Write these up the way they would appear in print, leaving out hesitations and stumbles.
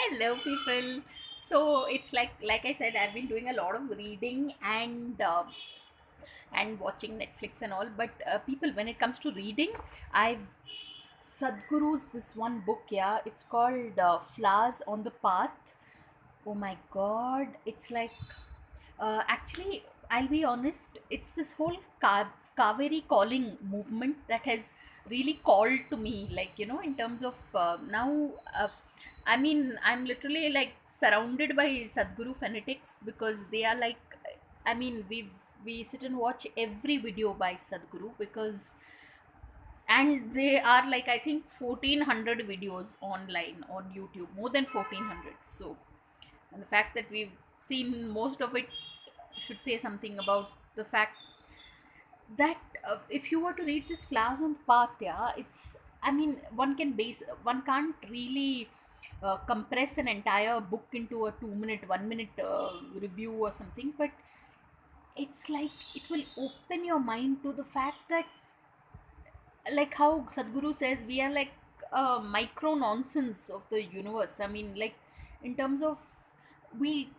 Hello, people. So it's like I said, I've been doing a lot of reading and watching Netflix and all. But people, when it comes to reading, I've Sadhguru's this one book. Yeah, it's called Flowers on the Path. Oh my God, it's like actually, I'll be honest, it's this whole Kaveri calling movement that has really called to me, like, in terms of now, I mean, I'm literally like surrounded by Sadhguru fanatics because they are like, I mean, we sit and watch every video by Sadhguru because and they are like I think 1400 videos online on YouTube, more than 1400. So and the fact that we've seen most of it should say something about the fact that if you were to read this Flowers on the Path, yeah, it's, I mean, one can't really compress an entire book into a 2 minute 1 minute review or something, but it's like it will open your mind to the fact that, like how Sadhguru says, we are like a micro nonsense of the universe. I mean, like, in terms of, we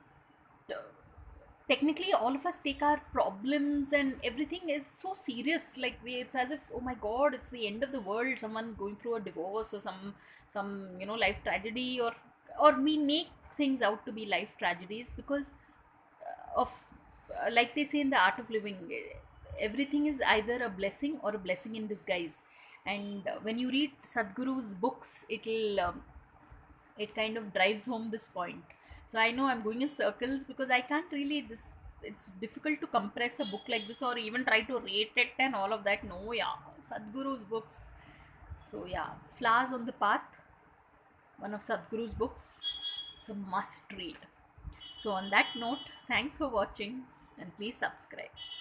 technically all of us take our problems and everything is so serious, like it's as if, oh my God, it's the end of the world, someone going through a divorce or some life tragedy, or we make things out to be life tragedies because of like they say in the art of living, everything is either a blessing or a blessing in disguise. And when you read Sadhguru's books, it kind of drives home this point. So I know I'm going in circles because I can't really this it's difficult to compress a book like this or even try to rate it and all of that. No, yeah, Sadhguru's books. So yeah, Flowers on the Path, one of Sadhguru's books. It's a must read. So on that note, thanks for watching and please subscribe.